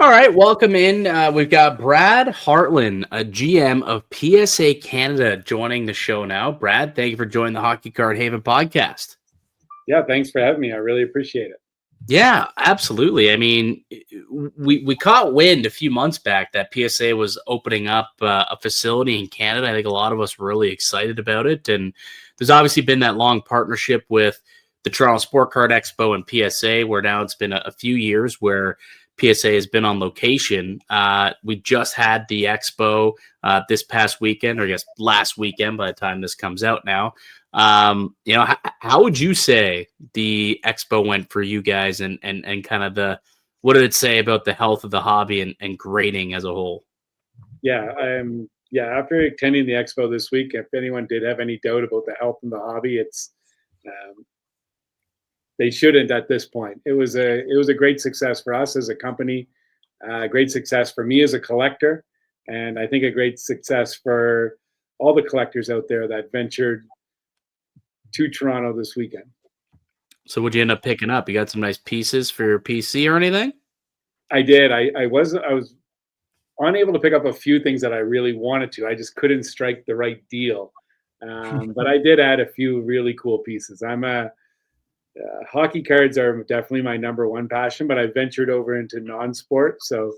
All right, welcome in. We've got Brad Hartline, a GM of PSA Canada, joining the show now. Brad, thank you for joining the Hockey Card Haven podcast. Yeah, thanks for having me. I really appreciate it. Yeah, absolutely. I mean, we caught wind a few months back that PSA was opening up a facility in Canada. I think a lot of us were really excited about it. And there's obviously been that long partnership with the Toronto Sport Card Expo and PSA, where now it's been a few years where PSA has been on location. We just had the expo this past weekend, or I guess last weekend by the time this comes out now. How would you say the expo went for you guys and kind of what did it say about the health of the hobby and grading as a whole? Yeah, after attending the expo this week, if anyone did have any doubt about the health of the hobby, it's they shouldn't at this point. It was a great success for us as a company, great success for me as a collector, and I think a great success for all the collectors out there that ventured to Toronto this weekend. So what'd you end up picking up? You got some nice pieces for your PC or anything? I did. I was unable to pick up a few things that I really wanted to. I just couldn't strike the right deal. But I did add a few really cool pieces. Hockey cards are definitely my number one passion, but I ventured over into non-sport. So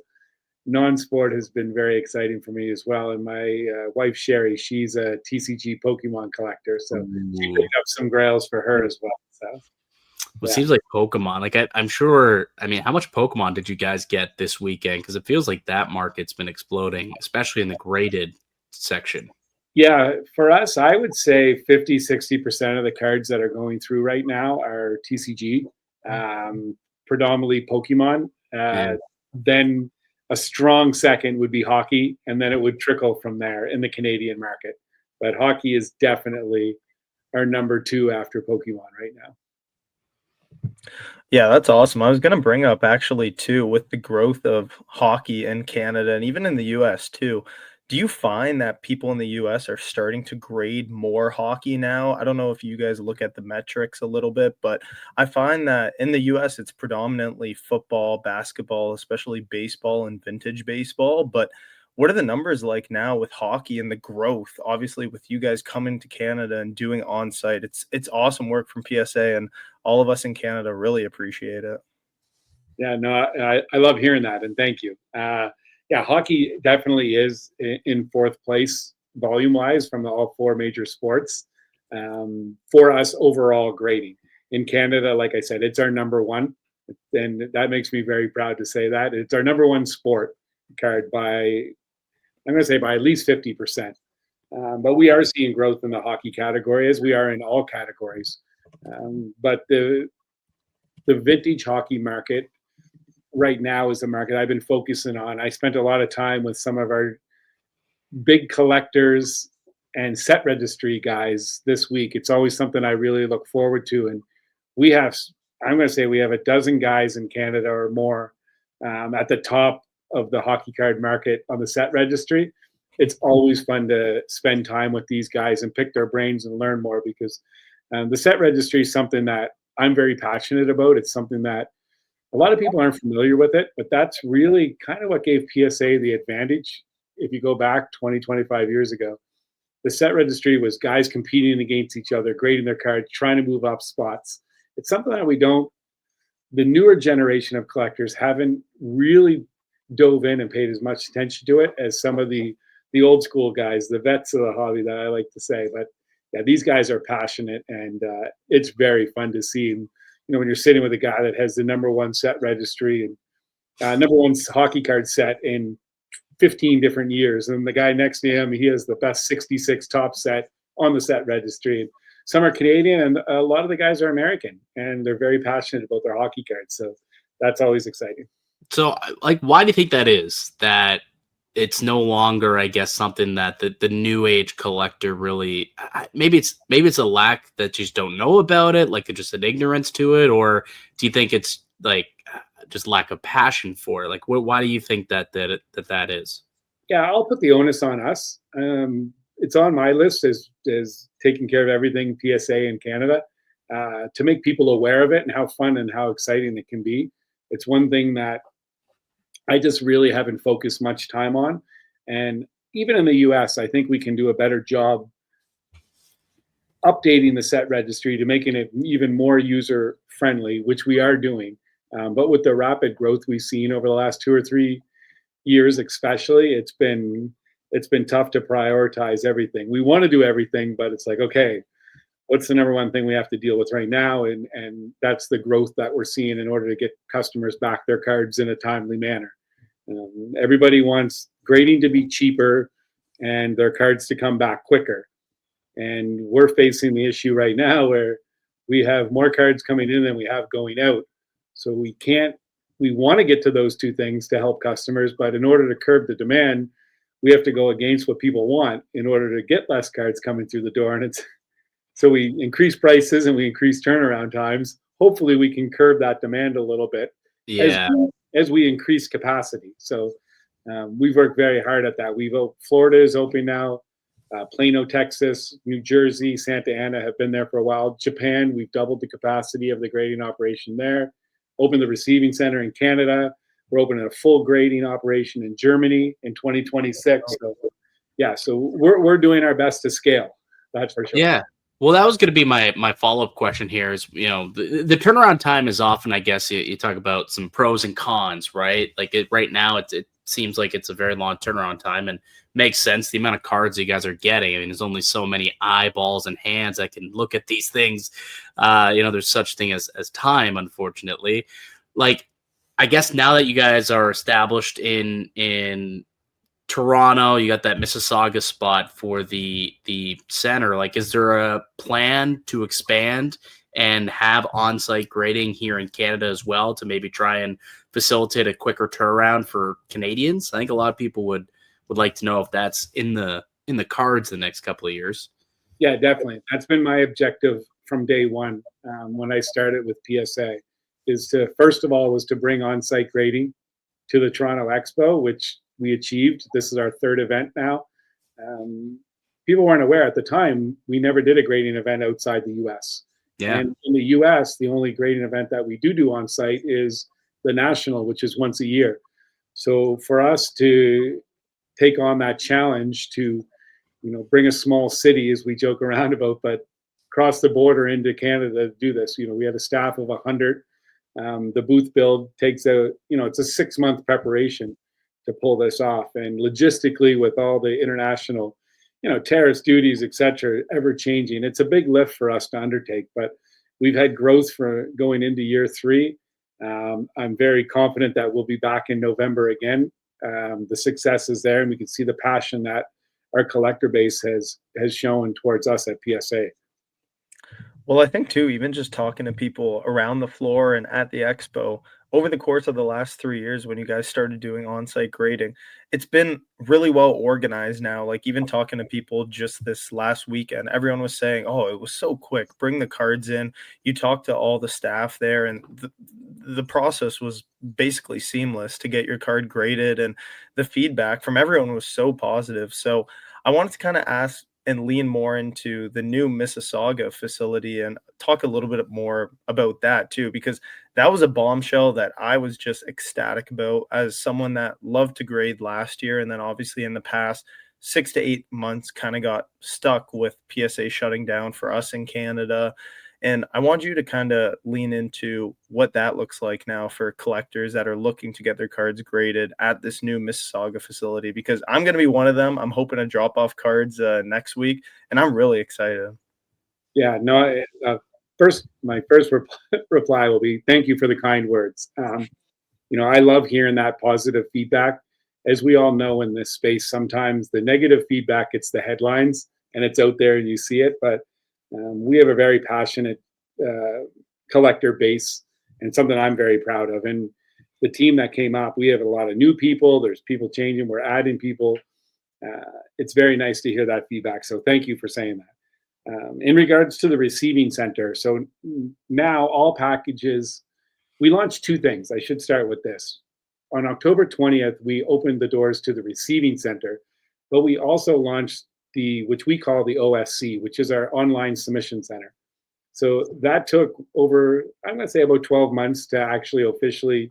non-sport has been very exciting for me as well. And my wife, Sherry, she's a TCG Pokemon collector. So she picked up some grails for her as well. So. It seems like Pokemon. Like I'm sure. I mean, how much Pokemon did you guys get this weekend? Because it feels like that market's been exploding, especially in the graded section. Yeah, for us, I would say 50-60% of the cards that are going through right now are TCG, predominantly Pokemon. Then a strong second would be hockey, and then it would trickle from there in the Canadian market. But hockey is definitely our number two after Pokemon right now. Yeah, that's awesome. I was going to bring up actually too, with the growth of hockey in Canada and even in the US too. Do you find that people in the US are starting to grade more hockey now? I don't know if you guys look at the metrics a little bit, but I find that in the US it's predominantly football, basketball, especially baseball and vintage baseball. But what are the numbers like now with hockey and the growth? Obviously, with you guys coming to Canada and doing on-site, it's awesome work from PSA, and all of us in Canada really appreciate it. Yeah, no, I love hearing that, and thank you. Yeah, hockey definitely is in fourth place volume-wise from all four major sports for us overall grading. In Canada, like I said, it's our number one, and that makes me very proud to say that. It's our number one sport card by, I'm going to say by at least 50%. But we are seeing growth in the hockey category as we are in all categories. But the vintage hockey market right now is the market I've been focusing on. I spent a lot of time with some of our big collectors and set registry guys this week. It's always something I really look forward to. And I'm going to say we have a dozen guys in Canada or more at the top of the hockey card market on the set registry. It's always fun to spend time with these guys and pick their brains and learn more, because the set registry is something that I'm very passionate about. It's something that a lot of people aren't familiar with it, but that's really kind of what gave PSA the advantage. If you go back 20, 25 years ago, the set registry was guys competing against each other, grading their cards, trying to move up spots. It's something that the newer generation of collectors haven't really dove in and paid as much attention to it as some of the old school guys, the vets of the hobby that I like to say. But yeah, these guys are passionate, and it's very fun to see. When you're sitting with a guy that has the number one set registry and number one hockey card set in 15 different years, and the guy next to him, he has the best 66 top set on the set registry. Some are Canadian, and a lot of the guys are American, and they're very passionate about their hockey cards. So that's always exciting. So, why do you think that is? That it's no longer, I guess, something that the new age collector really, maybe it's a lack that you just don't know about it, like just an ignorance to it, or do you think it's like just lack of passion for it? Like, why do you think that is? Yeah, I'll put the onus on us. It's on my list as taking care of everything PSA in Canada to make people aware of it and how fun and how exciting it can be. It's one thing that I just really haven't focused much time on. And even in the US, I think we can do a better job updating the set registry to making it even more user friendly, which we are doing. But with the rapid growth we've seen over the last 2 or 3 years, especially, it's been tough to prioritize everything. We want to do everything, but it's like, okay, what's the number one thing we have to deal with right now? And that's the growth that we're seeing in order to get customers back their cards in a timely manner. Everybody wants grading to be cheaper and their cards to come back quicker. And we're facing the issue right now where we have more cards coming in than we have going out. So we want to get to those two things to help customers, but in order to curb the demand, we have to go against what people want in order to get less cards coming through the door. And so we increase prices and we increase turnaround times. Hopefully we can curb that demand a little bit as Yeah. as we increase capacity. So we've worked very hard at that. Florida is open now. Plano, Texas, New Jersey, Santa Ana have been there for a while. Japan, we've doubled the capacity of the grading operation there. Opened the receiving center in Canada. We're opening a full grading operation in Germany in 2026. So yeah, so we're doing our best to scale. That's for sure. Yeah. Well, that was going to be my follow-up question here is, the turnaround time is often, I guess, you talk about some pros and cons, right? Like right now, it seems like it's a very long turnaround time and makes sense. The amount of cards you guys are getting. I mean, there's only so many eyeballs and hands that can look at these things. There's such thing as time, unfortunately. Like, I guess now that you guys are established in Toronto, you got that Mississauga spot for the center. Like, is there a plan to expand and have on-site grading here in Canada as well to maybe try and facilitate a quicker turnaround for Canadians? I think a lot of people would like to know if that's in the cards the next couple of years. Yeah, definitely. That's been my objective from day one when I started with PSA. First of all, was to bring on-site grading to the Toronto Expo, which we achieved. This is our third event now. People weren't aware at the time, we never did a grading event outside the US. Yeah. And in the US, the only grading event that we do on site is the national, which is once a year. So for us to take on that challenge to, bring a small city, as we joke around about, but cross the border into Canada to do this, we had a staff of 100. The booth build takes it's a 6-month preparation to pull this off. And logistically, with all the international, tariffs, duties, et cetera, ever changing, it's a big lift for us to undertake. But we've had growth for going into year 3. I'm very confident that we'll be back in November again. The success is there, and we can see the passion that our collector base has shown towards us at PSA. Well, I think too, even just talking to people around the floor and at the expo over the course of the last 3 years when you guys started doing on-site grading, it's been really well organized now. Like even talking to people just this last weekend, everyone was saying, oh, it was so quick. Bring the cards in. You talk to all the staff there, and the process was basically seamless to get your card graded, and the feedback from everyone was so positive. So I wanted to kind of ask and lean more into the new Mississauga facility and talk a little bit more about that too, because that was a bombshell that I was just ecstatic about as someone that loved to grade last year. And then obviously in the past 6 to 8 months kind of got stuck with PSA shutting down for us in Canada. And I want you to kind of lean into what that looks like now for collectors that are looking to get their cards graded at this new Mississauga facility, because I'm going to be one of them. I'm hoping to drop off cards next week, and I'm really excited. Yeah, no, my first reply will be thank you for the kind words. I love hearing that positive feedback. As we all know in this space, sometimes the negative feedback, it's the headlines and it's out there and you see it, but we have a very passionate collector base, and something I'm very proud of. And the team that came up, we have a lot of new people. There's people changing. We're adding people. It's very nice to hear that feedback. So thank you for saying that. In regards to the receiving center, so now all packages, we launched 2 things. I should start with this. On October 20th, we opened the doors to the receiving center, but we also launched which we call the OSC, which is our online submission center. So that took over, I'm going to say about 12 months to actually officially,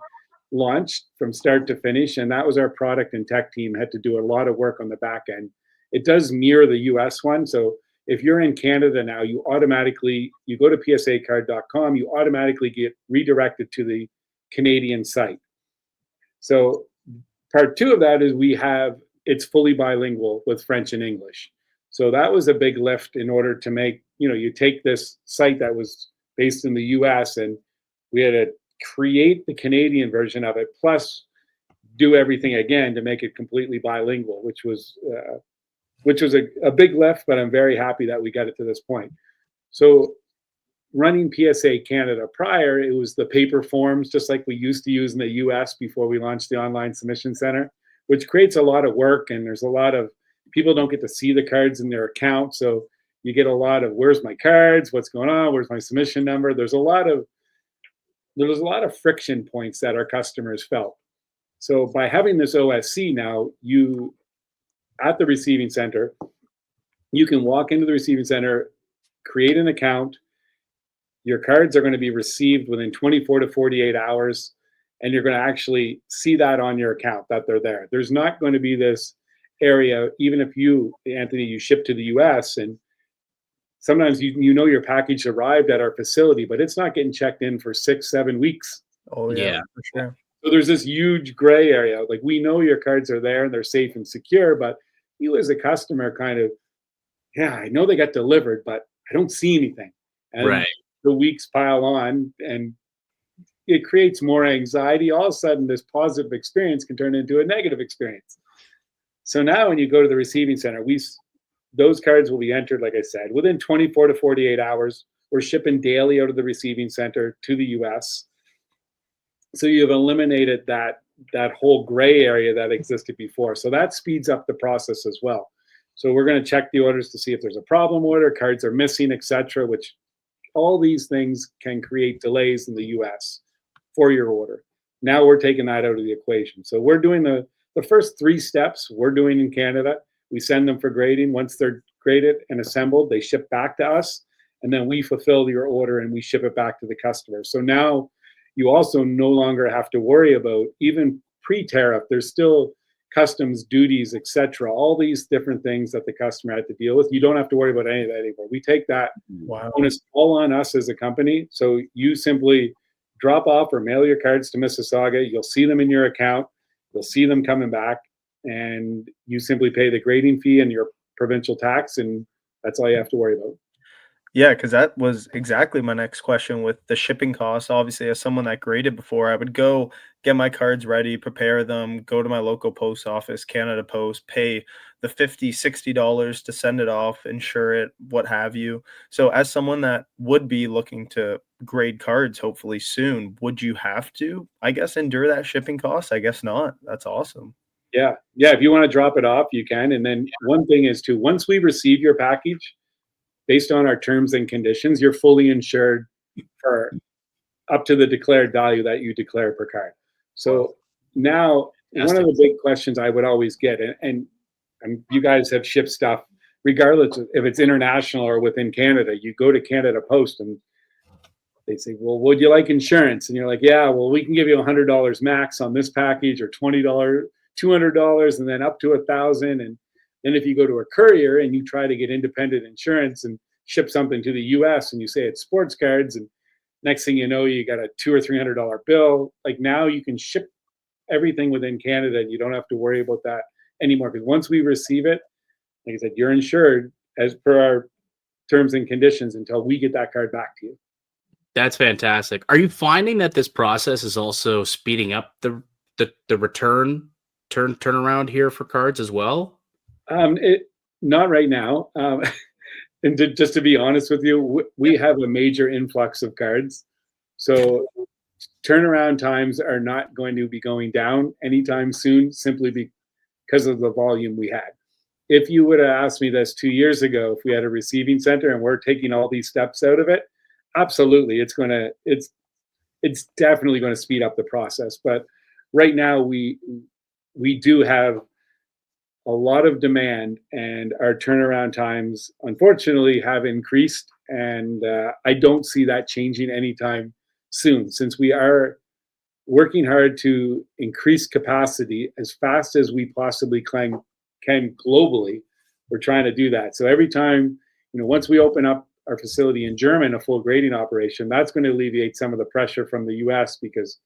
launched from start to finish, and that was our product and tech team had to do a lot of work on the back end. It does mirror the US one. So if you're in Canada now, you go to psacard.com, you automatically get redirected to the Canadian site. So part two of that is it's fully bilingual with French and English. So that was a big lift in order to make, you take this site that was based in the US and we had to create the Canadian version of it, plus do everything again to make it completely bilingual, which was a big lift, but I'm very happy that we got it to this point. So running PSA Canada prior, it was the paper forms, just like we used to use in the US before we launched the online submission center, which creates a lot of work. And there's a lot of people don't get to see the cards in their account. So you get a lot of, where's my cards? What's going on? Where's my submission number? There's a lot of friction points that our customers felt. So by having this OSC now, at the receiving center, you can walk into the receiving center, create an account. Your cards are going to be received within 24 to 48 hours, and you're going to actually see that on your account that they're there. There's not going to be this area, even if Anthony, you ship to the US, and sometimes your package arrived at our facility, but it's not getting checked in for 6-7 weeks. Oh yeah, for sure. So there's this huge gray area. Like, we know your cards are there and they're safe and secure, but you as a customer kind of, yeah, I know they got delivered, but I don't see anything. And the weeks pile on and it creates more anxiety. All of a sudden, this positive experience can turn into a negative experience. So now when you go to the receiving center, those cards will be entered, like I said, within 24 to 48 hours. We're shipping daily out of the receiving center to the US. So you've eliminated that whole gray area that existed before. So that speeds up the process as well. So we're going to check the orders to see if there's a problem order, cards are missing, etc., which all these things can create delays in the US for your order. Now we're taking that out of the equation. So we're doing the first 3 steps we're doing in Canada. We send them for grading. Once they're graded and assembled, they ship back to us, and then we fulfill your order and we ship it back to the customer. So now you also no longer have to worry about, even pre-tariff, there's still customs duties, etc., all these different things that the customer had to deal with. You don't have to worry about any of that anymore. We take that onus all on us as a company. So you simply drop off or mail your cards to Mississauga. You'll see them in your account. You'll see them coming back, and you simply pay the grading fee and your provincial tax, and that's all you have to worry about. Yeah, because that was exactly my next question with the shipping costs. Obviously, as someone that graded before, I would go get my cards ready, prepare them, go to my local post office, Canada Post, pay the $50, $60 to send it off, insure it, what have you. So as someone that would be looking to grade cards hopefully soon, would you have to, I guess, endure that shipping cost? I guess not. That's awesome. Yeah. If you want to drop it off, you can. And then one thing is too, once we receive your package, based on our terms and conditions, you're fully insured for up to the declared value that you declare per card. So now, one of the big questions I would always get, and you guys have shipped stuff, regardless of if it's international or within Canada, you go to Canada Post and they say, well, would you like insurance? And you're like, yeah, well, we can give you $100 max on this package, or $20, $200, and then up to $1,000. And then if you go to a courier and you try to get independent insurance and ship something to the US and you say it's sports cards, and next thing you know, you got a $200 or $300 bill. Like, now you can ship everything within Canada and you don't have to worry about that anymore. Because once we receive it, like I said, you're insured as per our terms and conditions until we get that card back to you. That's fantastic. Are you finding that this process is also speeding up the turnaround here for cards as well? Not right now. And just to be honest with you, we have a major influx of cards. So turnaround times are not going to be going down anytime soon, simply because of the volume we had. If you would have asked me this 2 years ago, if we had a receiving center and we're taking all these steps out of it, absolutely, it's definitely going to speed up the process. But right now, we do have a lot of demand, and our turnaround times, unfortunately, have increased. And I don't see that changing anytime soon, since we are working hard to increase capacity as fast as we possibly can globally. We're trying to do that. So every time, once we open up our facility in Germany, a full grading operation, that's going to alleviate some of the pressure from the US, because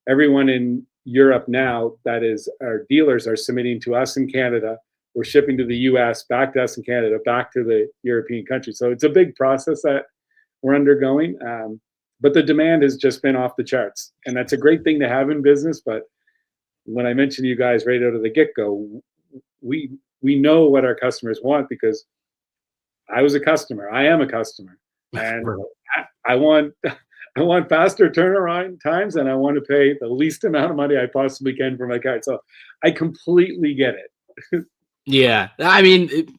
everyone in Europe now, that is, our dealers are submitting to us in Canada. We're shipping to the US, back to us in Canada, back to the European countries. So it's a big process that we're undergoing. But the demand has just been off the charts. And that's a great thing to have in business. But when I mentioned to you guys right out of the get-go, we know what our customers want, because I was a customer. I am a customer. And I want faster turnaround times, and I want to pay the least amount of money I possibly can for my card. So I completely get it. Yeah. I mean,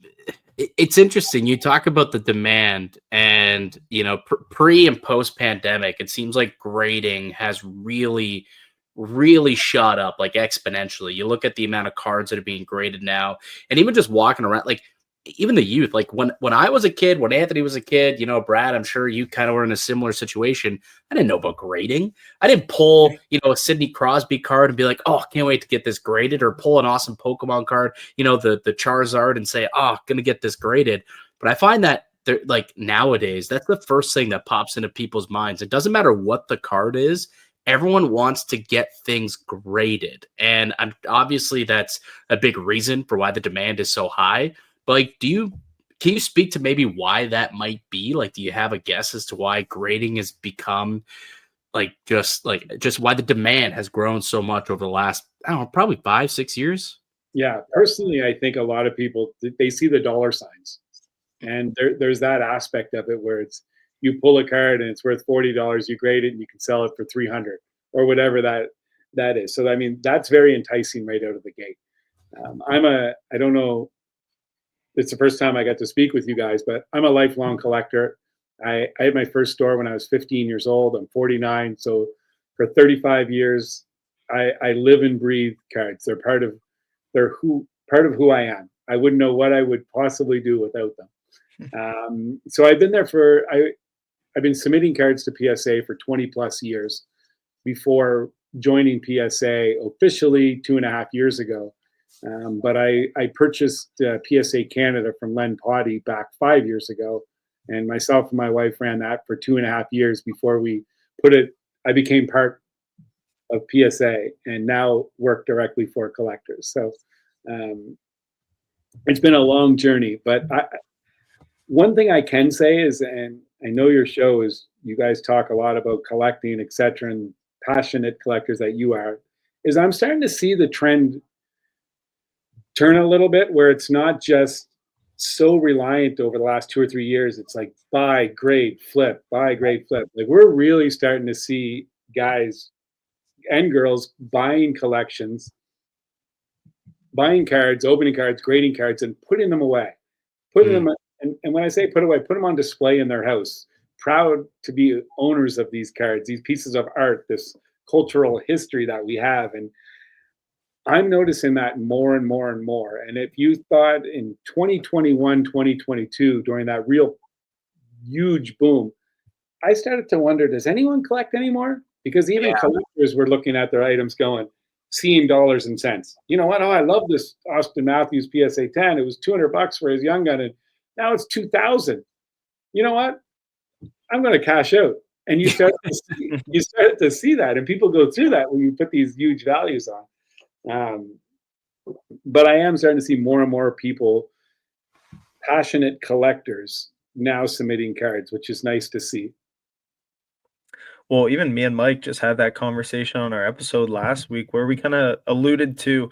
it's interesting. You talk about the demand, and, pre and post pandemic, it seems like grading has really, really shot up, like, exponentially. You look at the amount of cards that are being graded now, and even just walking around, like, even the youth, like when I was a kid, when Anthony was a kid, Brad, I'm sure you kind of were in a similar situation. I didn't know about grading. I didn't pull, a Sidney Crosby card and be like, oh, I can't wait to get this graded, or pull an awesome Pokemon card, the Charizard, and say, oh, gonna get this graded. But I find that like nowadays, that's the first thing that pops into people's minds. It doesn't matter what the card is. Everyone wants to get things graded. And obviously that's a big reason for why the demand is so high. But, like, can you speak to maybe why that might be? Like, do you have a guess as to why grading has become just why the demand has grown so much over the last, I don't know, probably 5-6 years? Yeah, personally, I think a lot of people, they see the dollar signs, and there's that aspect of it where it's, you pull a card and it's worth $40, you grade it and you can sell it for 300 or whatever that is. So I mean, that's very enticing right out of the gate. I don't know, it's the first time I got to speak with you guys, but I'm a lifelong collector. I had my first store when I was 15 years old. I'm 49, so for 35 years, I live and breathe cards. They're part of who I am. I wouldn't know what I would possibly do without them. So I've been I've been submitting cards to PSA for 20 plus years before joining PSA officially 2.5 years ago. But I purchased PSA Canada from Len Potty back 5 years ago, and myself and my wife ran that for 2.5 years before I became part of PSA and now work directly for collectors. So it's been a long journey, but one thing I can say is, and I know your show is, you guys talk a lot about collecting, etc., and passionate collectors that you are, is I'm starting to see the trend turn a little bit, where it's not just so reliant over the last 2 or 3 years. It's like buy, grade, flip, buy, grade, flip. Like, we're really starting to see guys and girls buying collections, buying cards, opening cards, grading cards, and putting them away. Putting them, and when I say put away, put them on display in their house. Proud to be owners of these cards, these pieces of art, this cultural history that we have. And I'm noticing that more and more and more. And if you thought in 2021, 2022, during that real huge boom, I started to wonder, does anyone collect anymore? Because even collectors were looking at their items going, seeing dollars and cents. You know what? Oh, I love this Austin Matthews PSA 10. It was $200 for his young gun, and now it's 2,000. You know what? I'm going to cash out. And you start to see that, and people go through that when you put these huge values on. But I am starting to see more and more people, passionate collectors, now submitting cards, which is nice to see. Well, even me and Mike just had that conversation on our episode last week where we kind of alluded to,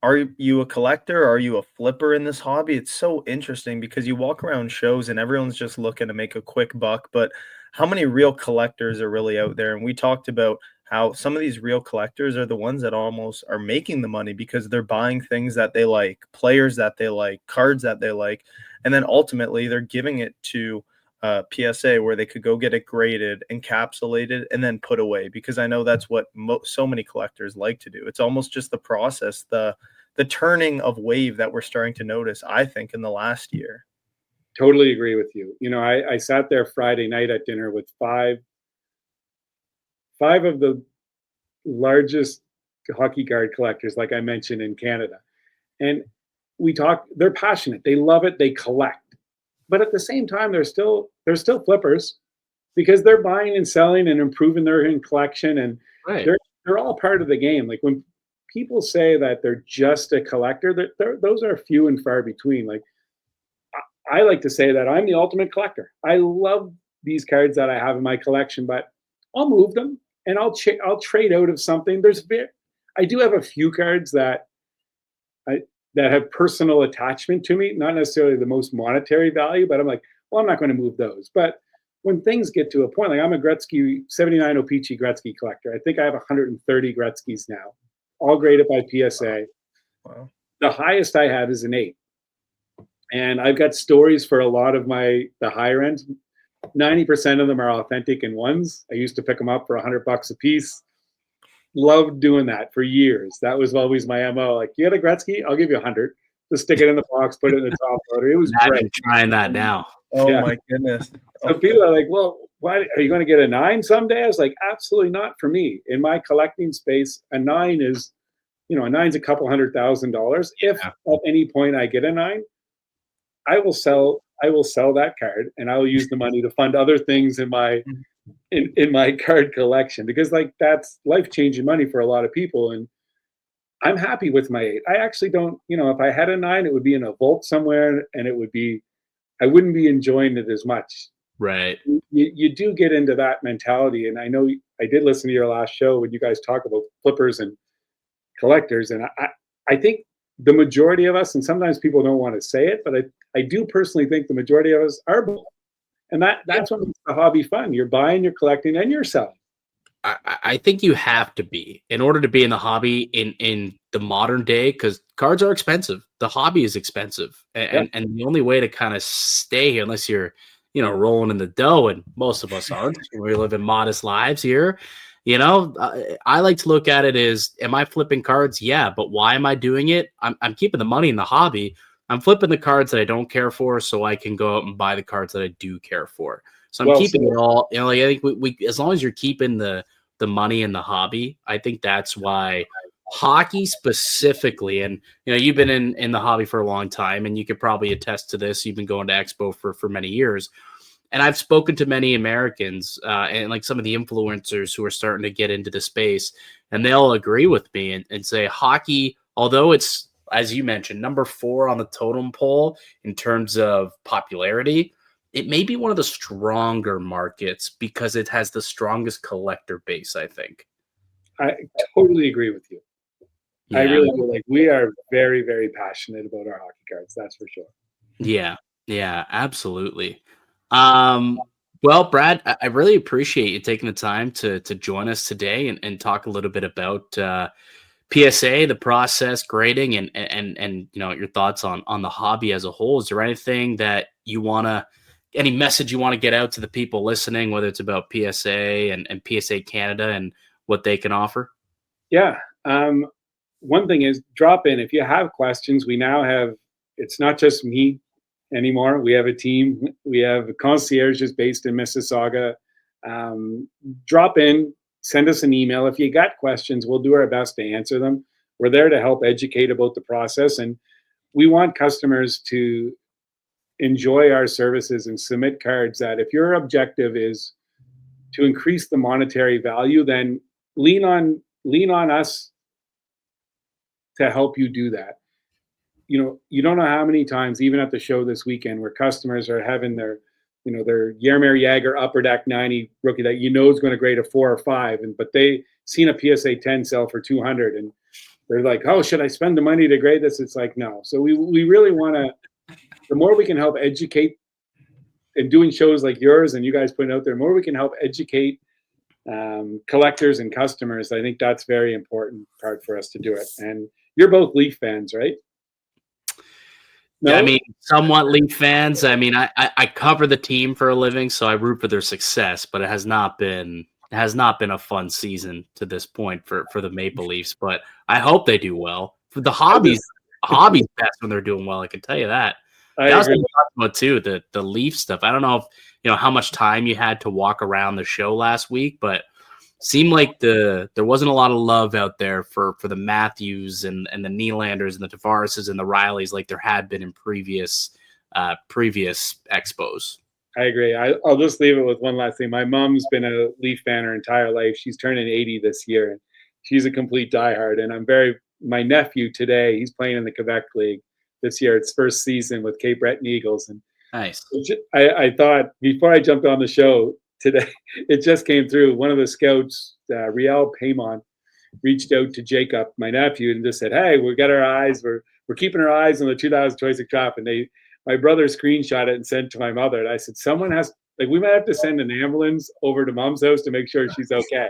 are you a collector? Are you a flipper in this hobby? It's so interesting because you walk around shows and everyone's just looking to make a quick buck, but how many real collectors are really out there? And we talked about how some of these real collectors are the ones that almost are making the money because they're buying things that they like, players that they like, cards that they like, and then ultimately they're giving it to PSA where they could go get it graded, encapsulated, and then put away, because I know that's what so many collectors like to do. It's almost just the process, the turning of wave that we're starting to notice, I think, in the last year. Totally agree with you. I sat there Friday night at dinner with five of the largest hockey card collectors, like I mentioned, in Canada. And they're passionate. They love it. They collect. But at the same time, they're still flippers because they're buying and selling and improving their collection, and Right. they're all part of the game. Like when people say that they're just a collector, those are few and far between. Like I like to say that I'm the ultimate collector. I love these cards that I have in my collection, but I'll move them and I'll trade out of something. I do have a few cards that have personal attachment to me, not necessarily the most monetary value, but I'm like, well, I'm not going to move those. But when things get to a point, like I'm a Gretzky 79 O-Pee-Chee Gretzky collector. I think I have 130 Gretzkys now, all graded by PSA. Wow. The highest I have is an 8. And I've got stories for a lot of the higher end. 90% of them are authentic in ones. I used to pick them up for $100 a piece. Loved doing that for years. That was always my MO. Like, you got a Gretzky? I'll give you 100. Just stick it in the box, put it in the top loader. It was great. I'm trying that now. Oh Yeah. my goodness. So people are like, well, why are you going to get a 9 someday? I was like, absolutely not for me. In my collecting space, a 9 is, a 9's a couple $100,000. If at any point I get a 9, I will sell that card and I will use the money to fund other things in my card collection, because like that's life-changing money for a lot of people. And I'm happy with my 8. I actually don't, if I had a 9, it would be in a vault somewhere and I wouldn't be enjoying it as much. Right. You do get into that mentality. And I know I did listen to your last show when you guys talk about flippers and collectors. And I think the majority of us, and sometimes people don't want to say it, but I do personally think the majority of us are both. And that's what makes the hobby fun. You're buying, you're collecting, and you're selling. I think you have to be in order to be in the hobby in the modern day, because cards are expensive. The hobby is expensive. And the only way to kind of stay here, unless you're, rolling in the dough, and most of us aren't, we live in modest lives here. I like to look at it as, am I flipping cards? Yeah, but why am I doing it? I'm keeping the money in the hobby. I'm flipping the cards that I don't care for so I can go out and buy the cards that I do care for. So I'm keeping it all, I think we as long as you're keeping the money in the hobby, I think that's why hockey specifically, and you've been in the hobby for a long time, and you could probably attest to this. You've been going to Expo for many years. And I've spoken to many Americans and like some of the influencers who are starting to get into the space, and they'll agree with me and say hockey, although it's, as you mentioned, number 4 on the totem pole in terms of popularity, it may be one of the stronger markets because it has the strongest collector base, I think. I totally agree with you. Yeah. I really feel like we are very, very passionate about our hockey cards. That's for sure. Yeah, absolutely. Well, Brad, I really appreciate you taking the time to join us today and talk a little bit about PSA, the process, grading, and your thoughts on the hobby as a whole. Is there anything that any message you want to get out to the people listening, whether it's about PSA and PSA Canada and what they can offer? Yeah. One thing is, drop in. If you have questions, we now have, it's not just me anymore. We have a team. We have concierges based in Mississauga. Drop in, send us an email. If you got questions, we'll do our best to answer them. We're there to help educate about the process. And we want customers to enjoy our services and submit cards that, if your objective is to increase the monetary value, then lean on us to help you do that. You don't know how many times, even at the show this weekend, where customers are having their Jaromir Jagr Upper Deck 90 rookie that is going to grade a 4 or 5, but they seen a PSA 10 sell for 200, and they're like, oh, should I spend the money to grade this? It's like, no. So we really want to, the more we can help educate, and doing shows like yours and you guys putting out there, the more we can help educate collectors and customers, I think that's very important part for us to do it. And you're both Leaf fans, right? No? Yeah, somewhat Leaf fans. I cover the team for a living, so I root for their success, but it has not been a fun season to this point for the Maple Leafs, but I hope they do well. For the hobby's best when they're doing well, I can tell you that. I also talked about too the Leaf stuff. I don't know if how much time you had to walk around the show last week, but seemed like there wasn't a lot of love out there for the Matthews and the Nylanders and the Tavarises and the Rileys like there had been in previous expos. I agree. I'll just leave it with one last thing. My mom's been a Leaf fan her entire life. She's turning 80 this year, and she's a complete diehard. And my nephew today, he's playing in the Quebec League this year. It's first season with Cape Breton Eagles. And nice. I thought before I jumped on the show today, it just came through. One of the scouts, Riel Paymon, reached out to Jacob, my nephew, and just said, "Hey, we've got our eyes. We're keeping our eyes on the 2026 draft." And my brother screenshot it and sent it to my mother. And I said, we might have to send an ambulance over to mom's house to make sure she's okay.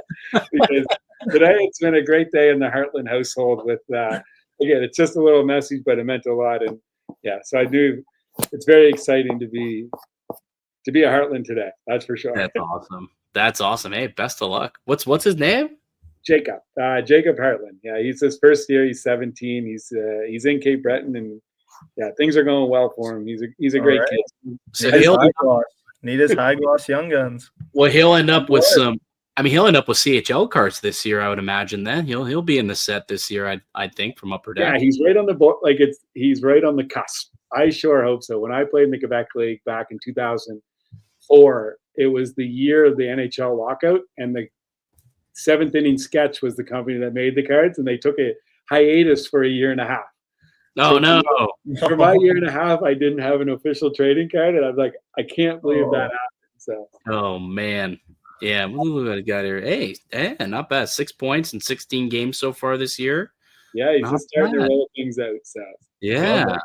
Because today it's been a great day in the Hartlin household with, again, it's just a little message, but it meant a lot. And yeah, so I knew it's very exciting to be a Hartlin today. That's for sure. That's awesome. Hey, best of luck. What's his name? Jacob Hartlin. Yeah, he's his first year. He's 17. He's in Cape Breton, and yeah, things are going well for him. He's a great kid. So need his high gloss young guns. Well, he'll end up with he'll end up with CHL cards this year, I would imagine. Then he'll be in the set this year, I think, from upper down. Yeah, he's right on the board. He's right on the cusp. I sure hope so. When I played in the Quebec League back in 2004, it was the year of the NHL lockout, and the Seventh Inning Sketch was the company that made the cards, and they took a hiatus for a year and a half. Oh, no. For my year and a half, I didn't have an official trading card, and I was like, I can't believe that happened. So. Oh, man. Yeah, we got here. Hey, not bad. 6 points in 16 games so far this year. Yeah, he's just starting to roll things out. So. Yeah.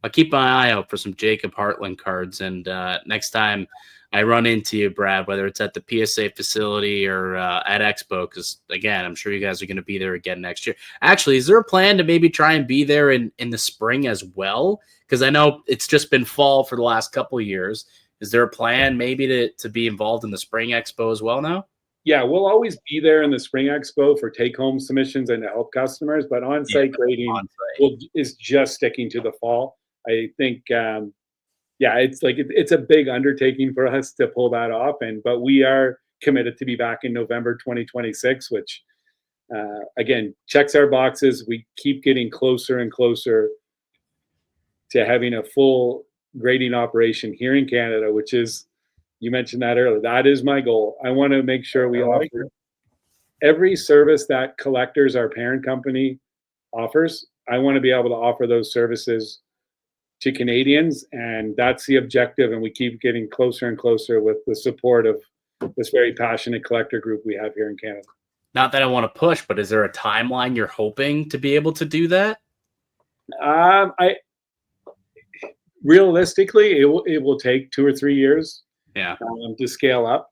I'll keep my eye out for some Jacob Hartline cards, and next time I run into you, Brad, whether it's at the PSA facility or at Expo, because, again, I'm sure you guys are going to be there again next year. Actually, is there a plan to maybe try and be there in the spring as well? Because I know it's just been fall for the last couple of years. Is there a plan maybe to be involved in the Spring Expo as well now? Yeah, we'll always be there in the Spring Expo for take-home submissions and to help customers, but on-site grading is just sticking to the fall. I think it's a big undertaking for us to pull that off, but we are committed to be back in November 2026, which again checks our boxes. We keep getting closer and closer to having a full grading operation here in Canada, which is, you mentioned that earlier. That is my goal. I want to make sure we offer every service that Collectors, our parent company, offers. I want to be able to offer those services to Canadians, and that's the objective. And we keep getting closer and closer with the support of this very passionate collector group we have here in Canada. Not that I want to push, but is there a timeline you're hoping to be able to do that? Realistically, it will take 2 or 3 years. Yeah. To scale up.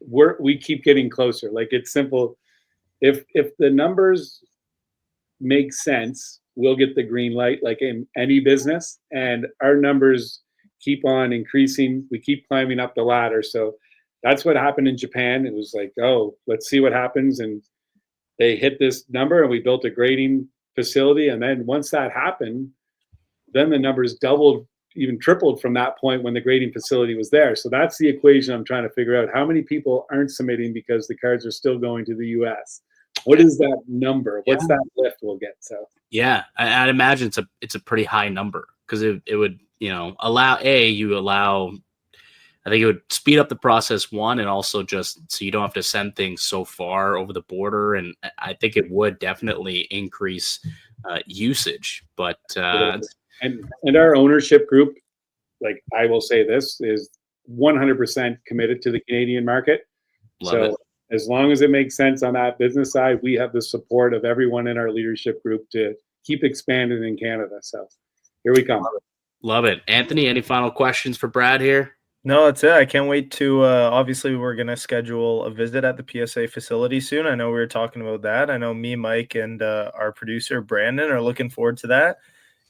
We keep getting closer. Like, it's simple. If the numbers make sense, we'll get the green light, like in any business, and our numbers keep on increasing. We keep climbing up the ladder. So that's what happened in Japan. It was like, oh, let's see what happens. And they hit this number, and we built a grading facility. And then once that happened, then the numbers doubled, even tripled from that point when the grading facility was there. So that's the equation I'm trying to figure out. How many people aren't submitting because the cards are still going to the US? What is that number? What's that lift we'll get? So yeah, I'd imagine it's a pretty high number, because it would, allow I think it would speed up the process, one, and also just so you don't have to send things so far over the border. And I think it would definitely increase usage. But and our ownership group, like, I will say this, is 100% committed to the Canadian market. Love so it. As long as it makes sense on that business side, we have the support of everyone in our leadership group to keep expanding in Canada. So here we come. Love it. Anthony, any final questions for Brad here? No, that's it. I can't wait to, obviously we're going to schedule a visit at the PSA facility soon. I know we were talking about that. I know me, Mike, and our producer, Brandon, are looking forward to that.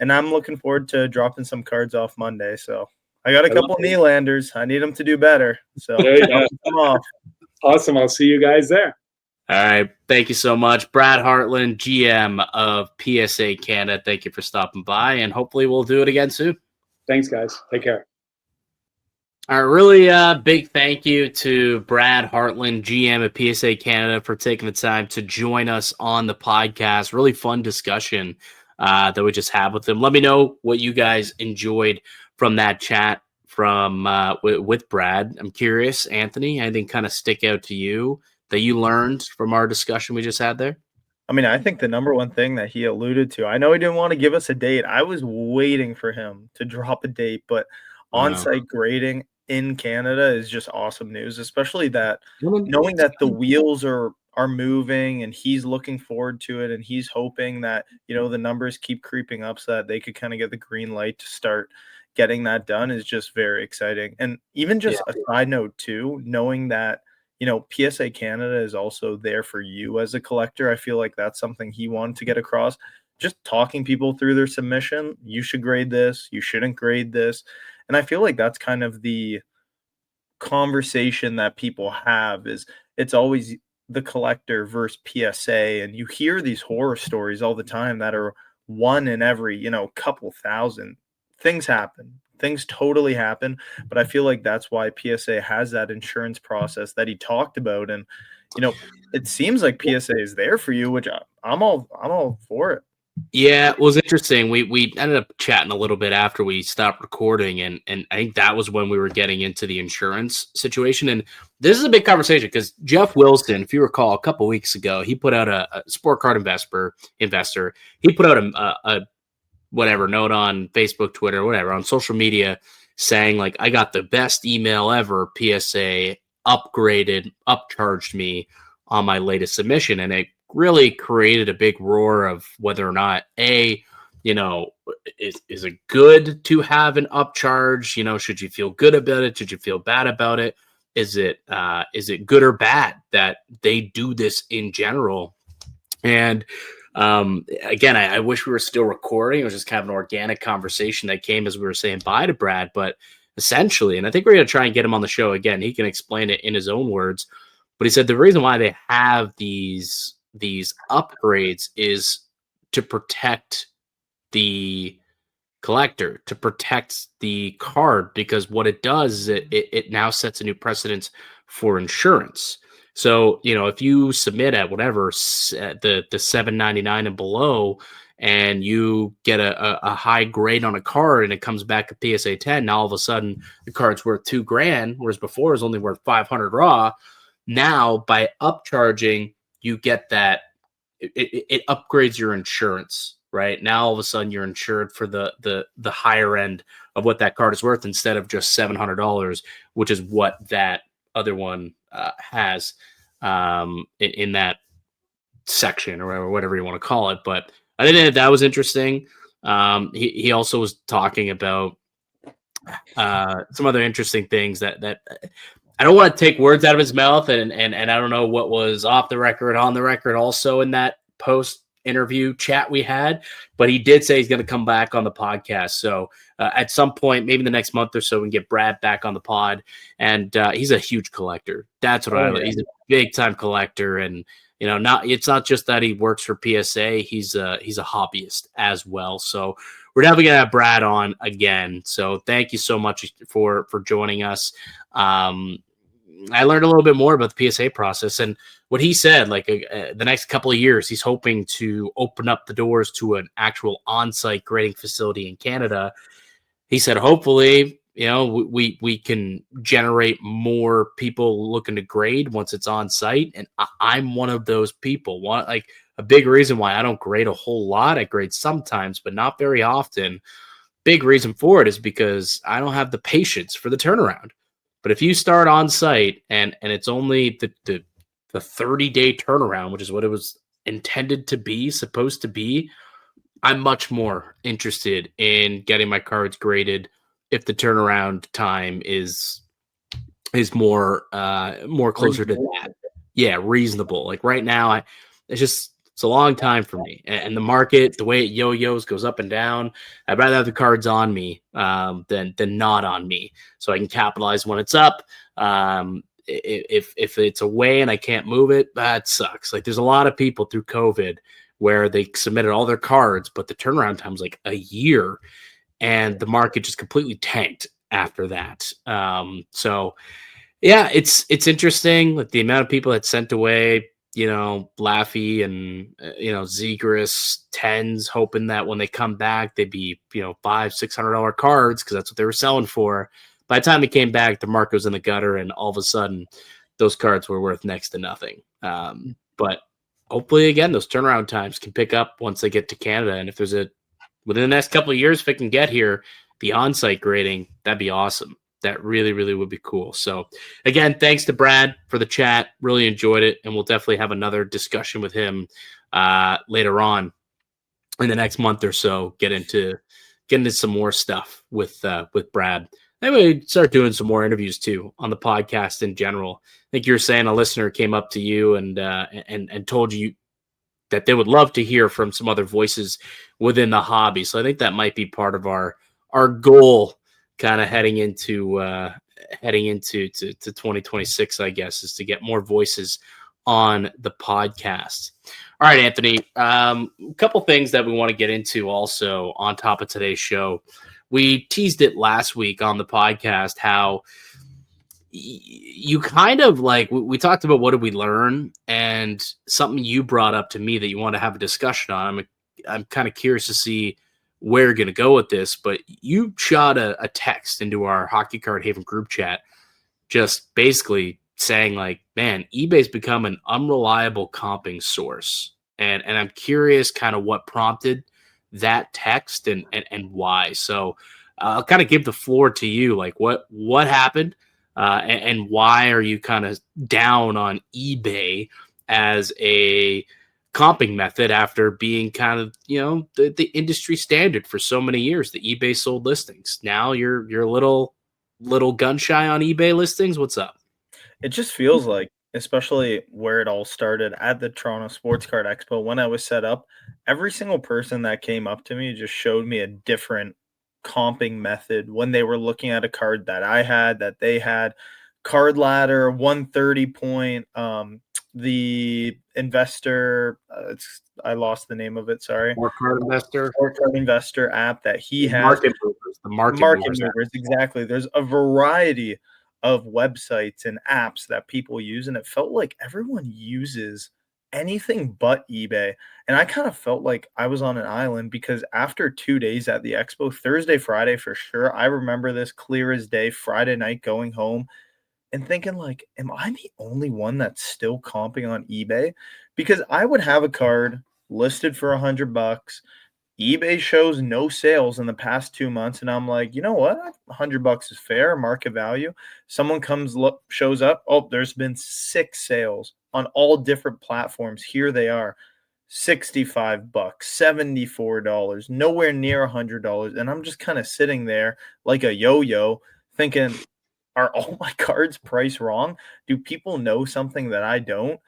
And I'm looking forward to dropping some cards off Monday. So I got a couple Nylanders. I need them to do better. So come off. Awesome. I'll see you guys there. All right. Thank you so much. Brad Hartline, GM of PSA Canada. Thank you for stopping by, and hopefully we'll do it again soon. Thanks, guys. Take care. All right, really big thank you to Brad Hartline, GM at PSA Canada, for taking the time to join us on the podcast. Really fun discussion that we just had with him. Let me know what you guys enjoyed from that chat from with Brad. I'm curious, Anthony, anything kind of stick out to you that you learned from our discussion we just had there? I mean, I think the number one thing that he alluded to, I know he didn't want to give us a date. I was waiting for him to drop a date, but Wow. on-site grading in Canada is just awesome news, especially that Well, knowing that the wheels are moving and he's looking forward to it and he's hoping that, the numbers keep creeping up so that they could kind of get the green light to start getting that done is just very exciting. And even just a side note too, knowing that PSA Canada is also there for you as a collector. I feel like that's something he wanted to get across. Just talking people through their submission. You should grade this. You shouldn't grade this. And I feel like that's kind of the conversation that people have is it's always the collector versus PSA. And you hear these horror stories all the time that are one in every, couple thousand. Things happen. Things totally happen, but I feel like that's why PSA has that insurance process that he talked about, and it seems like PSA is there for you, which I'm all for it. Yeah, it was interesting. We ended up chatting a little bit after we stopped recording, and I think that was when we were getting into the insurance situation. And this is a big conversation because Jeff Wilson, if you recall, a couple weeks ago, he put out a sport card investor. He put out a whatever note on Facebook, Twitter, whatever, on social media saying like, I got the best email ever. PSA upcharged me on my latest submission. And it really created a big roar of whether or not is it good to have an upcharge? Should you feel good about it? Should you feel bad about it? Is it good or bad that they do this in general? And again, I wish we were still recording. It was just kind of an organic conversation that came as we were saying bye to Brad. But essentially, and I think we're going to try and get him on the show again. He can explain it in his own words. But he said the reason why they have these upgrades is to protect the collector, to protect the card, because what it does is it now sets a new precedence for insurance. So, if you submit at whatever the $7.99 and below, and you get a high grade on a card and it comes back a PSA 10, now all of a sudden the card's worth $2,000, whereas before it was only worth 500 raw. Now by upcharging, you get that it upgrades your insurance, right? Now all of a sudden you're insured for the higher end of what that card is worth instead of just $700, which is what that other one has in that section or whatever you want to call it. But I think that was interesting. He also was talking about some other interesting things that I don't want to take words out of his mouth, and I don't know what was off the record, on the record, also in that post interview chat we had, but he did say he's going to come back on the podcast. So at some point, maybe the next month or so, we can get Brad back on the pod. And he's a huge collector. That's what I like. He's a big time collector, and it's not just that he works for PSA. He's a hobbyist as well. So we're definitely gonna have Brad on again. So thank you so much for joining us. I learned a little bit more about the PSA process and what he said, like the next couple of years, he's hoping to open up the doors to an actual on-site grading facility in Canada. He said, hopefully, we can generate more people looking to grade once it's on site. And I'm one of those people. Like a big reason why I don't grade a whole lot. I grade sometimes, but not very often. Big reason for it is because I don't have the patience for the turnaround. But if you start on site and it's only the 30-day turnaround, which is what it was intended to be, supposed to be, I'm much more interested in getting my cards graded if the turnaround time is more closer to that. Yeah, reasonable. Like right now, it's a long time for me. And the market, the way it yo-yos, goes up and down. I'd rather have the cards on me than not on me, so I can capitalize when it's up. If it's away and I can't move it, that sucks. Like there's a lot of people through COVID where they submitted all their cards, but the turnaround time was like a year, and the market just completely tanked. after that. So yeah, it's interesting, like the amount of people that sent away, Laffy and Zegras tens, hoping that when they come back they'd be $500-$600 cards because that's what they were selling for. By the time they came back, the market was in the gutter, and all of a sudden, those cards were worth next to nothing. But hopefully, again, those turnaround times can pick up once they get to Canada, and if there's within the next couple of years, if it can get here, the on-site grading, that'd be awesome. That really, really would be cool. So again, thanks to Brad for the chat. Really enjoyed it. And we'll definitely have another discussion with him later on in the next month or so. Get into some more stuff with Brad. Maybe we start doing some more interviews too on the podcast in general. I think you were saying a listener came up to you and told you that they would love to hear from some other voices within the hobby. So I think that might be part of our goal kind of heading into 2026, I guess, is to get more voices on the podcast. All right, Anthony, a couple things that we want to get into also on top of today's show. We teased it last week on the podcast, how you kind of like, we talked about what did we learn, and something you brought up to me that you want to have a discussion on. I'm kind of curious to see where you're going to go with this, but you shot a text into our Hockey Card Haven group chat, just basically saying like, man, eBay's become an unreliable comping source. And I'm curious kind of what prompted that text and why. So I'll kind of give the floor to you. Like what happened and why are you kind of down on eBay as a comping method after being kind of the industry standard for so many years, the eBay sold listings? Now you're a little gun shy on eBay listings. What's up? It just feels like, especially where it all started at the Toronto Sports Card Expo, when I was set up, every single person that came up to me just showed me a different comping method when they were looking at a card that I had, that they had. Cardladder, 130 point, the investor, I lost the name of it, sorry. More Card Investor. More Card Investor app that he has. Market Movers. The Market Movers, exactly. There's a variety of websites and apps that people use, and it felt like everyone uses anything but eBay. And I kind of felt like I was on an island, because after 2 days at the expo, Thursday, Friday for sure, I remember this clear as day, Friday night going home and thinking like, am I the only one that's still comping on eBay? Because I would have a card listed for $100. eBay shows no sales in the past 2 months, and I'm like, you know what? $100 is fair, market value. Someone shows up. Oh, there's been 6 sales on all different platforms. Here they are, $65, $74, nowhere near $100, and I'm just kind of sitting there like a yo-yo, thinking, are all my cards priced wrong? Do people know something that I don't?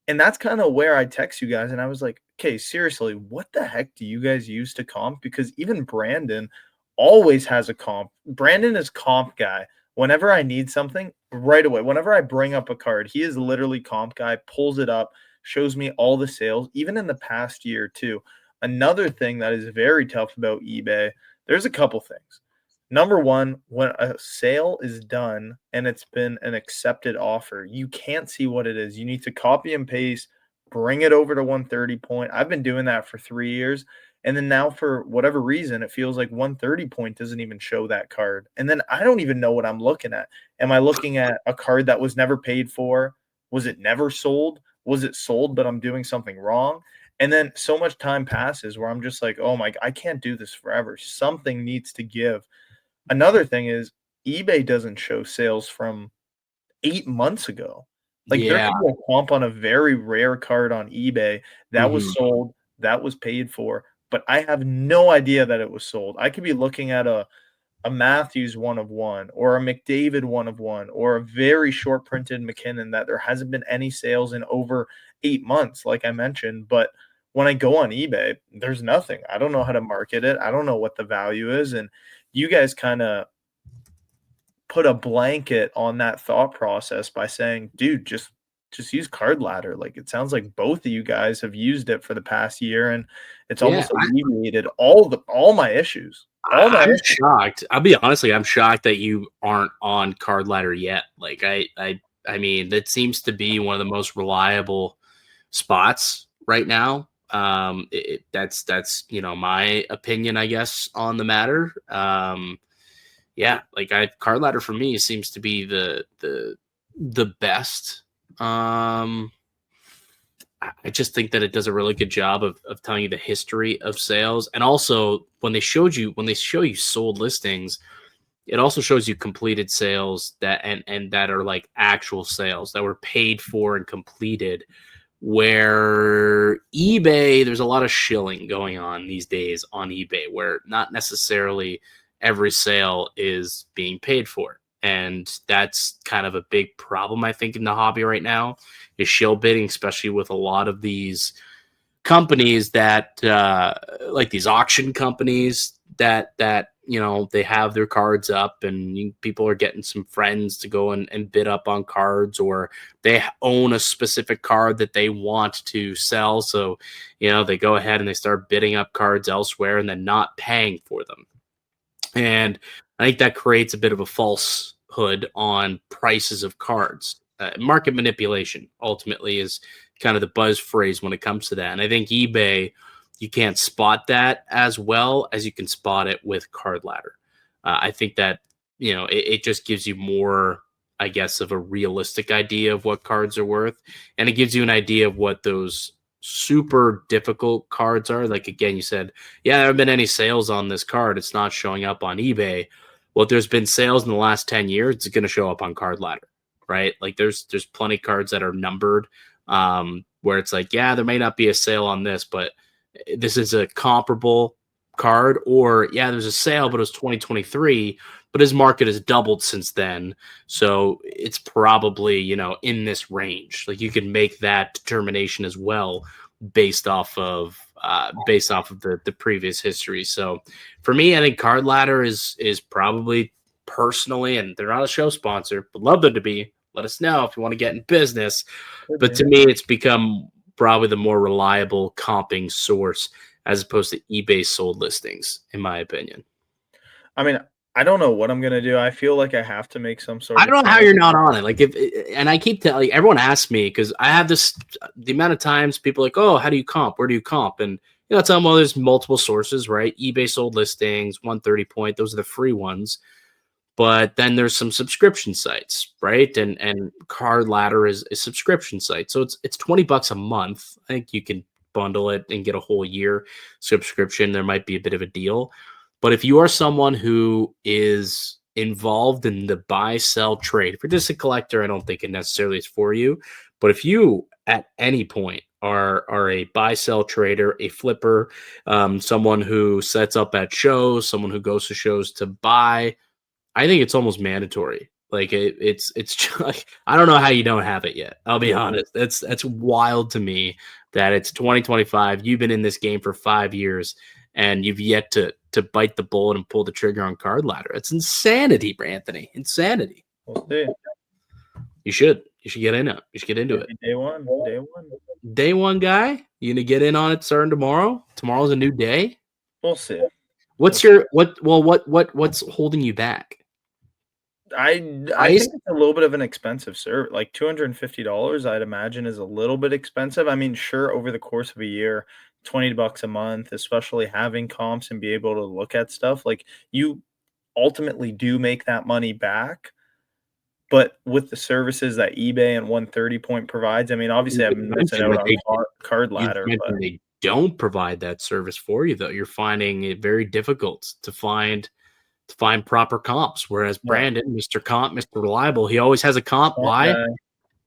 And that's kind of where I text you guys, and I was like, okay, seriously, what the heck do you guys use to comp? Because even Brandon always has a comp. Brandon is comp guy. Whenever I need something, right away, whenever I bring up a card, he is literally comp guy, pulls it up, shows me all the sales, even in the past year too. Another thing that is very tough about eBay, there's a couple things. Number one, when a sale is done and it's been an accepted offer, you can't see what it is. You need to copy and paste, bring it over to 130 point. I've been doing that for 3 years. And then now, for whatever reason, it feels like 130 point doesn't even show that card. And then I don't even know what I'm looking at. Am I looking at a card that was never paid for? Was it never sold? Was it sold, but I'm doing something wrong? And then so much time passes where I'm just like, oh my, I can't do this forever. Something needs to give. Another thing is eBay doesn't show sales from 8 months ago. Like, there could be a comp on a very rare card on eBay that was sold, that was paid for, but I have no idea that it was sold. I could be looking at a Matthews 1 of 1 or a McDavid 1 of 1 or a very short printed McKinnon that there hasn't been any sales in over 8 months, like I mentioned. But when I go on eBay, there's nothing. I don't know how to market it. I don't know what the value is. And you guys kind of put a blanket on that thought process by saying, dude, just use Cardladder. Like, it sounds like both of you guys have used it for the past year, and it's almost alleviated all my issues. I'm shocked. I'll be honestly, I'm shocked that you aren't on Cardladder yet. Like I mean, that seems to be one of the most reliable spots right now. That's my opinion, I guess, on the matter. Yeah, like Cardladder for me seems to be the best. I just think that it does a really good job of telling you the history of sales. And also when they show you sold listings, it also shows you completed sales that and that are like actual sales that were paid for and completed. Where eBay, there's a lot of shilling going on these days on eBay where not necessarily every sale is being paid for. And that's kind of a big problem, I think, in the hobby right now is shill bidding, especially with a lot of these companies that like these auction companies that they have their cards up and people are getting some friends to go and bid up on cards, or they own a specific card that they want to sell, so they go ahead and they start bidding up cards elsewhere and then not paying for them. And I think that creates a bit of a falsehood on prices of cards. Market manipulation ultimately is kind of the buzz phrase when it comes to that. And I think eBay, you can't spot that as well as you can spot it with Cardladder. I think that, it just gives you more, I guess, of a realistic idea of what cards are worth. And it gives you an idea of what those super difficult cards are. Like, again, you said, yeah, there haven't been any sales on this card. It's not showing up on eBay. Well, if there's been sales in the last 10 years, it's going to show up on Cardladder, right? Like there's plenty of cards that are numbered where it's like, yeah, there may not be a sale on this, but this is a comparable card. Or yeah, there's a sale, but it was 2023, but his market has doubled since then. So it's probably, in this range. Like you can make that determination as well based off of the previous history. So for me, I think Cardladder is probably, personally, and they're not a show sponsor, but love them to be. Let us know if you want to get in business. But to me, it's become probably the more reliable comping source as opposed to eBay sold listings, in my opinion. I mean, I don't know what I'm gonna do. I feel like I have to make some sort. I don't know how you're not on it. Like and I keep telling everyone asks me because I have the amount of times people are like, oh, how do you comp? Where do you comp? And I tell them, well, there's multiple sources, right? eBay sold listings, 130 point. Those are the free ones. But then there's some subscription sites, right? And Cardladder is a subscription site. So it's $20 a month. I think you can bundle it and get a whole year subscription. There might be a bit of a deal. But if you are someone who is involved in the buy-sell trade, if you're just a collector, I don't think it necessarily is for you. But if you at any point are a buy-sell trader, a flipper, someone who sets up at shows, someone who goes to shows to buy, I think it's almost mandatory. Like it's just like, I don't know how you don't have it yet. I'll be honest. That's wild to me that it's 2025. You've been in this game for 5 years and you've yet to bite the bullet and pull the trigger on Cardladder. It's insanity, Anthony. Insanity. We'll see. You should get in it. You should get into it. Day one. Day one guy. You gonna get in on it starting tomorrow? Tomorrow's a new day. We'll see. What's holding you back? I think it's a little bit of an expensive service. Like $250, I'd imagine, is a little bit expensive. I mean, sure, over the course of a year, $20 a month, especially having comps and be able to look at stuff, like you ultimately do make that money back. But with the services that eBay and 130 point provides, I mean, obviously I'm missing out on Cardladder. But they don't provide that service for you, though. You're finding it very difficult to find proper comps. Whereas Brandon, Mr. Comp, Mr. Reliable, he always has a comp. Why?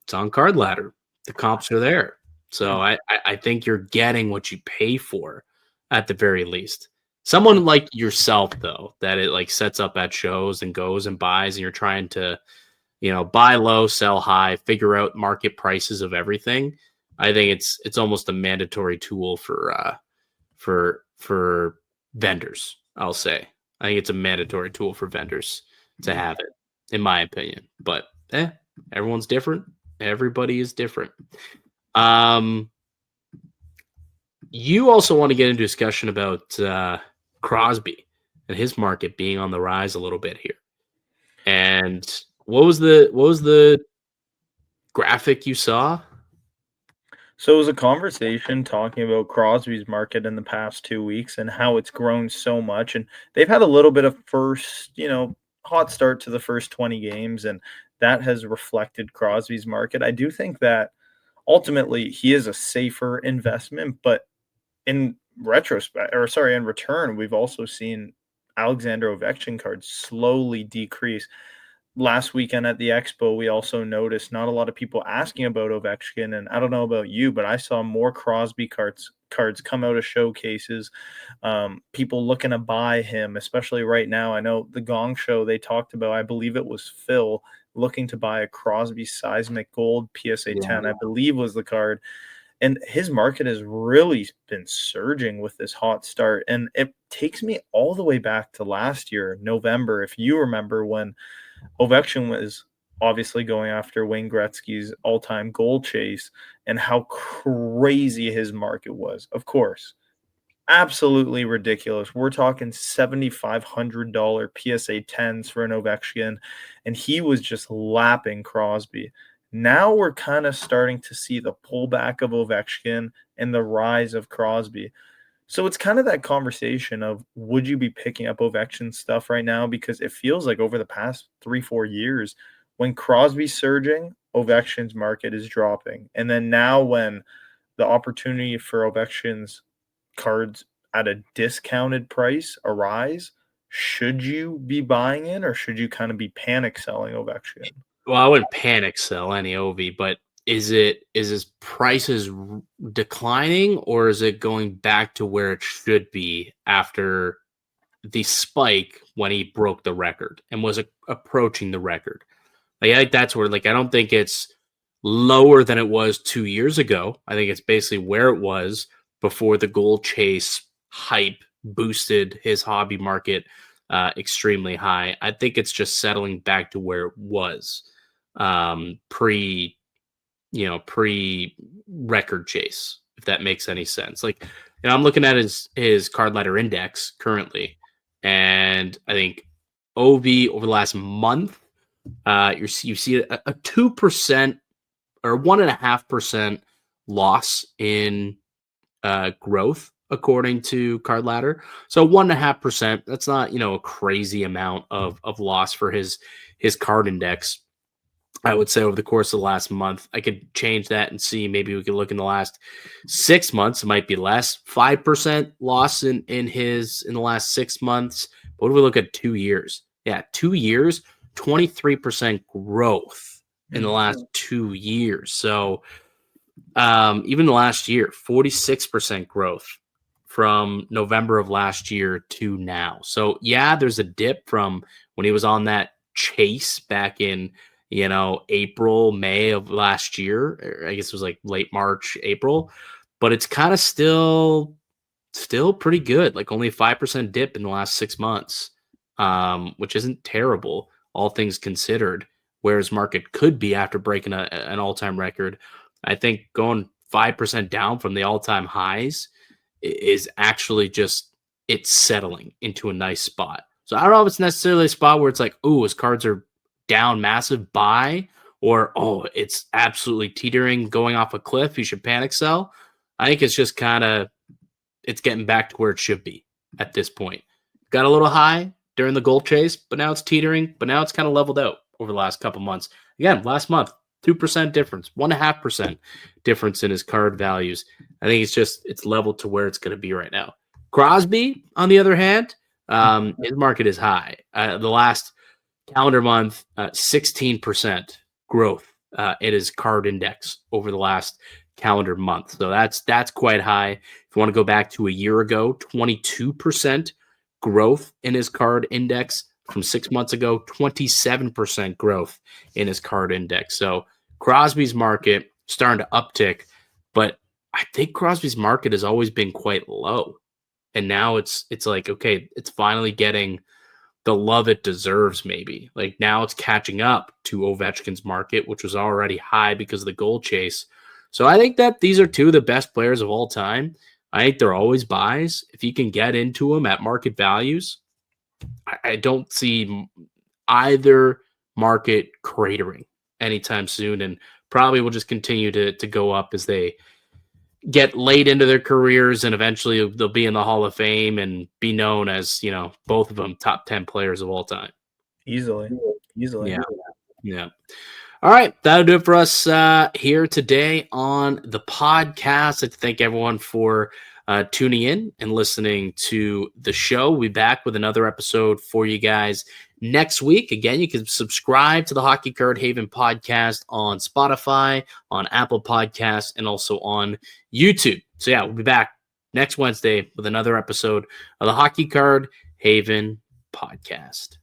It's on Cardladder. The comps are there. So I think you're getting what you pay for at the very least. Someone like yourself, though, that it like sets up at shows and goes and buys, and you're trying to, buy low, sell high, figure out market prices of everything. I think it's almost a mandatory tool for vendors. I'll say. I think it's a mandatory tool for vendors to have it, in my opinion. But everyone's different. Everybody is different. You also want to get into discussion about Crosby and his market being on the rise a little bit here. And what was the graphic you saw? So it was a conversation talking about Crosby's market in the past 2 weeks and how it's grown so much. And they've had a little bit of first, hot start to the first 20 games, and that has reflected Crosby's market. I do think that ultimately he is a safer investment, but in in return, we've also seen Alexander Ovechkin cards slowly decrease. Last weekend at the expo, we also noticed not a lot of people asking about Ovechkin, and I don't know about you, but I saw more Crosby cards come out of showcases. People looking to buy him, especially right now. I know the Gong Show, they talked about, I believe it was Phil, looking to buy a Crosby Seismic Gold PSA 10, I believe was the card. And his market has really been surging with this hot start. And it takes me all the way back to last year, November, if you remember, when Ovechkin was obviously going after Wayne Gretzky's all-time goal chase and how crazy his market was. Of course, absolutely ridiculous. We're talking $7,500 PSA 10s for an Ovechkin, and he was just lapping Crosby. Now we're kind of starting to see the pullback of Ovechkin and the rise of Crosby. So it's kind of that conversation of, would you be picking up Ovechkin stuff right now? Because it feels like over the past 3-4 years, when Crosby's surging, Ovechkin's market is dropping. And then now when the opportunity for Ovechkin's cards at a discounted price arise, should you be buying in, or should you kind of be panic selling Ovechkin? Well, I wouldn't panic sell any Ovi, but is his prices declining, or is it going back to where it should be after the spike when he broke the record and was approaching the record? Like, I think that's where, like, I don't think it's lower than it was 2 years ago. I think it's basically where it was before the goal chase hype boosted his hobby market extremely high. I think it's just settling back to where it was pre record chase, if that makes any sense. Like, I'm looking at his Cardladder index currently, and I think OV over the last month, you see a 2% or 1.5% loss in growth according to Cardladder. So 1.5%. That's not a crazy amount of loss for his card index. I would say over the course of the last month. I could change that and see, maybe we could look in the last 6 months. It might be less, 5% loss in the last 6 months. But what do we look at 2 years? Yeah, 2 years, 23% growth in the last 2 years. So even the last year, 46% growth from November of last year to now. So yeah, there's a dip from when he was on that chase back in April, May of last year. I guess it was like late March, April, but it's kind of still pretty good. Like only a 5% dip in the last 6 months, which isn't terrible, all things considered, where his market could be after breaking an all-time record. I think going 5% down from the all-time highs is actually just, it's settling into a nice spot. So I don't know if it's necessarily a spot where it's like, oh, his cards are down massive, buy, or it's absolutely teetering, going off a cliff, you should panic sell. I think it's just kind of, it's getting back to where it should be at this point. Got a little high during the goal chase, but now it's teetering, but now it's kind of leveled out over the last couple months. Again, last month, 2% difference, 1.5% difference in his card values. I think it's leveled to where it's going to be right now. Crosby, on the other hand, his market is high. The last calendar month, 16% growth in his card index over the last calendar month. So that's quite high. If you want to go back to a year ago, 22% growth in his card index. From 6 months ago, 27% growth in his card index. So Crosby's market starting to uptick, but I think Crosby's market has always been quite low. And now it's like, okay, it's finally getting the love it deserves, maybe. Like now it's catching up to Ovechkin's market, which was already high because of the goal chase. So I think that these are two of the best players of all time. I think they're always buys. If you can get into them at market values, I don't see either market cratering anytime soon, and probably will just continue to go up as they get late into their careers, and eventually they'll be in the Hall of Fame and be known as, both of them top 10 players of all time. Easily. Yeah. Yeah. All right. That'll do it for us here today on the podcast. I'd like to thank everyone for tuning in and listening to the show. We'll be back with another episode for you guys next week. Again, you can subscribe to the Hockey Card Haven podcast on Spotify, on Apple Podcasts, and also on YouTube. So yeah, we'll be back next Wednesday with another episode of the Hockey Card Haven podcast.